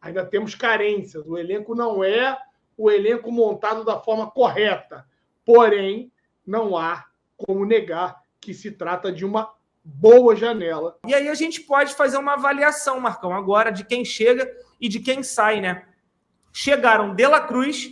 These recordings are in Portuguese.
Ainda temos carências. O elenco não é o elenco montado da forma correta. Porém, não há como negar que se trata de uma boa janela. E aí a gente pode fazer uma avaliação, Marcão, agora de quem chega e de quem sai, né? Chegaram De La Cruz,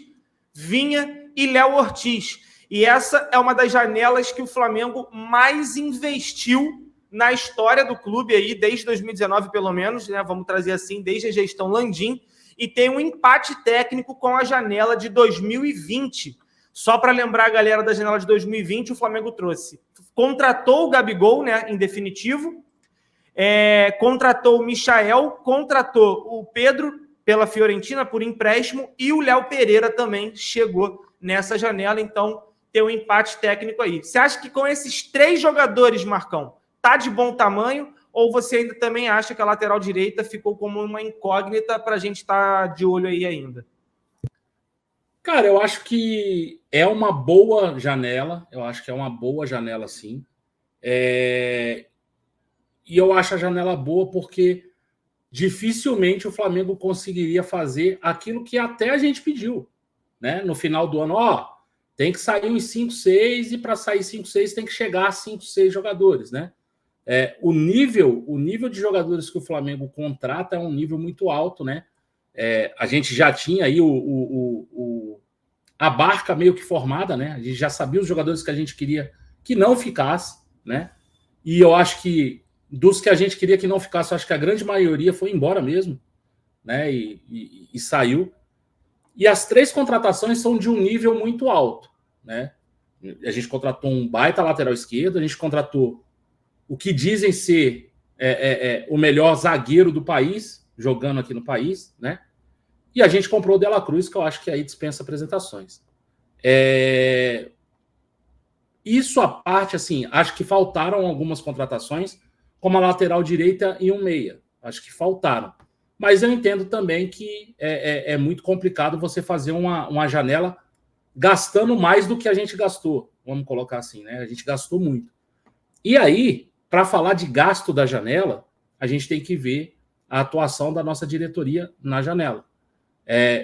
Vinha e Léo Ortiz. E essa é uma das janelas que o Flamengo mais investiu na história do clube aí, desde 2019 pelo menos, né? Vamos trazer assim, desde a gestão Landim, e tem um empate técnico com a janela de 2020. Só para lembrar a galera da janela de 2020, o Flamengo contratou o Gabigol, né, em definitivo, contratou o Michael, contratou o Pedro pela Fiorentina por empréstimo e o Léo Pereira também chegou nessa janela, então tem um empate técnico aí. Você acha que com esses 3 jogadores, Marcão, tá de bom tamanho, ou você ainda também acha que a lateral direita ficou como uma incógnita para a gente estar de olho aí ainda? Cara, eu acho que é uma boa janela. Eu acho que é uma boa janela, sim. E eu acho a janela boa porque dificilmente o Flamengo conseguiria fazer aquilo que até a gente pediu, né? No final do ano, tem que sair uns 5, 6 e para sair 5, 6 tem que chegar a 5, 6 jogadores, né? O nível de jogadores que o Flamengo contrata é um nível muito alto, né? A gente já tinha aí a barca meio que formada, né? A gente já sabia os jogadores que a gente queria que não ficasse, né? E eu acho que dos que a gente queria que não ficasse, eu acho que a grande maioria foi embora mesmo, né? E saiu. E as 3 contratações são de um nível muito alto, né? A gente contratou um baita lateral esquerdo, a gente contratou o que dizem ser o melhor zagueiro do país, jogando aqui no país, né? E a gente comprou o De La Cruz, que eu acho que aí dispensa apresentações. Isso à parte, assim, acho que faltaram algumas contratações, como a lateral direita e um meia. Acho que faltaram. Mas eu entendo também que é muito complicado você fazer uma janela gastando mais do que a gente gastou. Vamos colocar assim, né? A gente gastou muito. E aí, para falar de gasto da janela, a gente tem que ver a atuação da nossa diretoria na janela.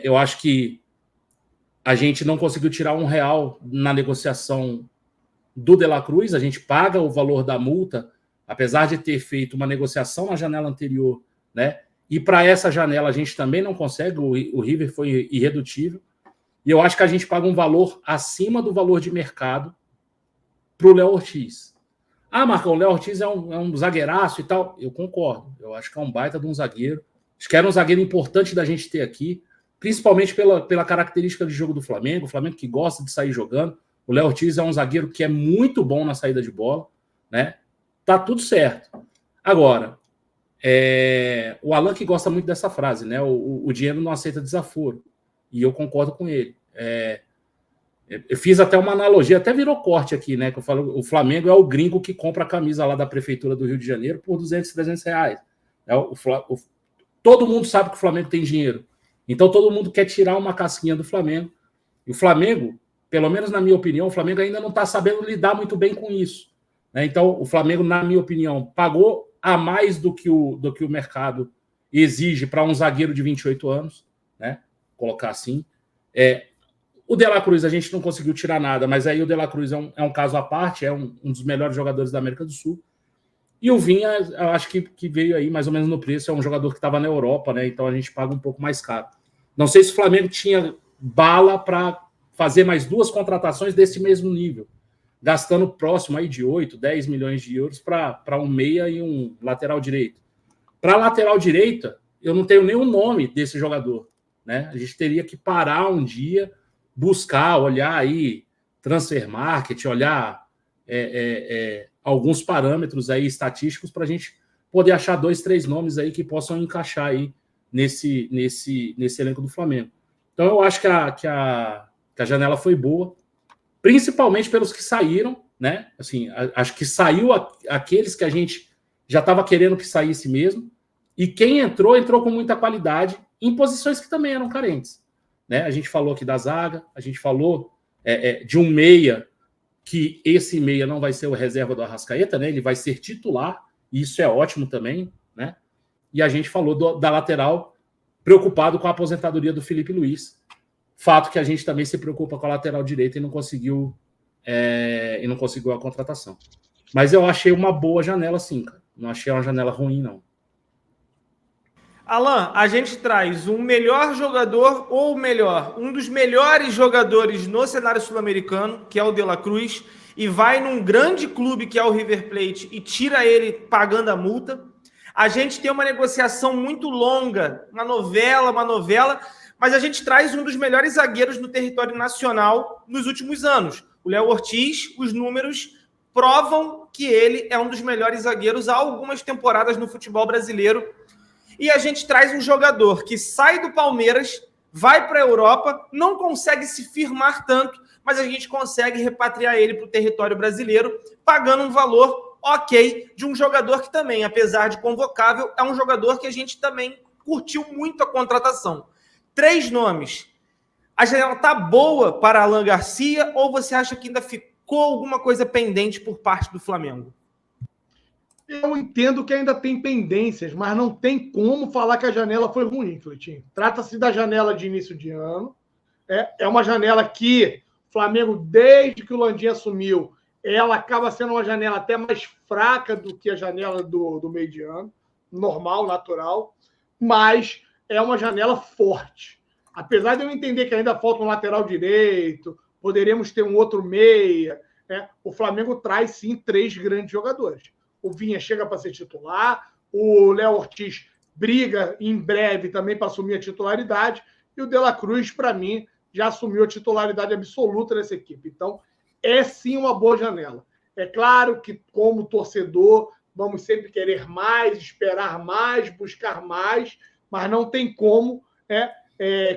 Eu acho que a gente não conseguiu tirar R$1 na negociação do De La Cruz, a gente paga o valor da multa, apesar de ter feito uma negociação na janela anterior, né? E para essa janela a gente também não consegue, o River foi irredutível, e eu acho que a gente paga um valor acima do valor de mercado para o Léo Ortiz. Marcão, o Léo Ortiz é um zagueiraço e tal. Eu concordo, eu acho que é um baita de um zagueiro, acho que era um zagueiro importante da gente ter aqui, principalmente pela característica de jogo do Flamengo, o Flamengo que gosta de sair jogando. O Léo Ortiz é um zagueiro que é muito bom na saída de bola, né? Tá tudo certo. Agora, o Alan que gosta muito dessa frase, né? O dinheiro não aceita desaforo. E eu concordo com ele. Eu fiz até uma analogia, até virou corte aqui, né? Que eu falo, o Flamengo é o gringo que compra a camisa lá da Prefeitura do Rio de Janeiro por R$200, R$300. Todo mundo sabe que o Flamengo tem dinheiro. Então todo mundo quer tirar uma casquinha do Flamengo. E o Flamengo, pelo menos na minha opinião, o Flamengo ainda não está sabendo lidar muito bem com isso, né? Então o Flamengo, na minha opinião, pagou a mais do que o mercado exige para um zagueiro de 28 anos, né? Colocar assim. O De La Cruz a gente não conseguiu tirar nada, mas aí o De La Cruz é um caso à parte, é um dos melhores jogadores da América do Sul. E o Vinha, eu acho que veio aí mais ou menos no preço, é um jogador que estava na Europa, né? Então a gente paga um pouco mais caro. Não sei se o Flamengo tinha bala para fazer mais 2 contratações desse mesmo nível, gastando próximo aí de 8, 10 milhões de euros para um meia e um lateral direito. Para a lateral direita, eu não tenho nenhum nome desse jogador, né? A gente teria que parar um dia, buscar, olhar aí transfer market, olhar alguns parâmetros aí estatísticos para a gente poder achar 2, 3 nomes aí que possam encaixar aí nesse elenco do Flamengo. Então eu acho que a janela foi boa, principalmente pelos que saíram, né? Assim, acho que saiu aqueles que a gente já estava querendo que saísse mesmo, e quem entrou com muita qualidade em posições que também eram carentes, né? A gente falou aqui da zaga, a gente falou de um meia, que esse meia não vai ser o reserva do Arrascaeta, né? Ele vai ser titular, e isso é ótimo também, né? E a gente falou da lateral, preocupado com a aposentadoria do Felipe Luiz. Fato que a gente também se preocupa com a lateral direita e não conseguiu a contratação. Mas eu achei uma boa janela, sim, cara. Não achei uma janela ruim, não. Alan, a gente traz um melhor jogador, ou melhor, um dos melhores jogadores no cenário sul-americano, que é o De La Cruz, e vai num grande clube que é o River Plate e tira ele pagando a multa. A gente tem uma negociação muito longa, uma novela, mas a gente traz um dos melhores zagueiros no território nacional nos últimos anos. O Léo Ortiz, os números provam que ele é um dos melhores zagueiros há algumas temporadas no futebol brasileiro. E a gente traz um jogador que sai do Palmeiras, vai para a Europa, não consegue se firmar tanto, mas a gente consegue repatriar ele para o território brasileiro, pagando um valor ok de um jogador que também, apesar de convocável, é um jogador que a gente também curtiu muito a contratação. 3 nomes. A janela está boa para Alan Garcia ou você acha que ainda ficou alguma coisa pendente por parte do Flamengo? Eu entendo que ainda tem pendências, mas não tem como falar que a janela foi ruim, Cleitinho. Trata-se da janela de início de ano. É uma janela que o Flamengo, desde que o Landim assumiu, ela acaba sendo uma janela até mais fraca do que a janela do meio de ano. Normal, natural. Mas é uma janela forte. Apesar de eu entender que ainda falta um lateral direito, poderíamos ter um outro meia, né? O Flamengo traz, sim, 3 grandes jogadores. O Vinha chega para ser titular, o Léo Ortiz briga em breve também para assumir a titularidade, e o De La Cruz, para mim, já assumiu a titularidade absoluta nessa equipe. Então, é sim uma boa janela. É claro que, como torcedor, vamos sempre querer mais, esperar mais, buscar mais, mas não tem como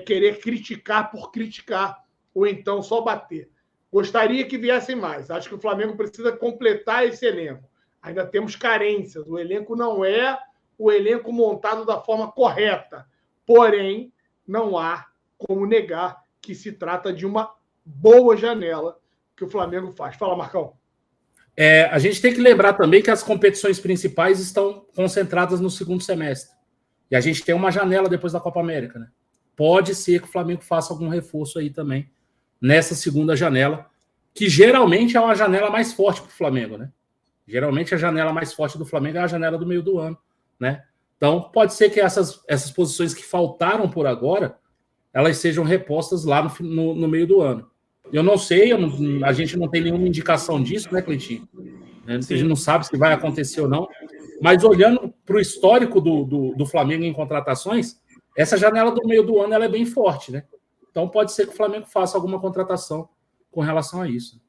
querer criticar por criticar, ou então só bater. Gostaria que viessem mais. Acho que o Flamengo precisa completar esse elenco. Ainda temos carências. O elenco não é o elenco montado da forma correta. Porém, não há como negar que se trata de uma boa janela que o Flamengo faz. Fala, Marcão. A gente tem que lembrar também que as competições principais estão concentradas no segundo semestre. E a gente tem uma janela depois da Copa América, né? Pode ser que o Flamengo faça algum reforço aí também nessa segunda janela, que geralmente é uma janela mais forte para o Flamengo, né? Geralmente a janela mais forte do Flamengo é a janela do meio do ano, né? Então pode ser que essas posições que faltaram por agora, elas sejam repostas lá no meio do ano. Eu não sei, a gente não tem nenhuma indicação disso, né, Cleitinho? A gente não sabe se vai acontecer ou não. Mas olhando para o histórico do Flamengo em contratações, essa janela do meio do ano ela é bem forte, né? Então pode ser que o Flamengo faça alguma contratação com relação a isso.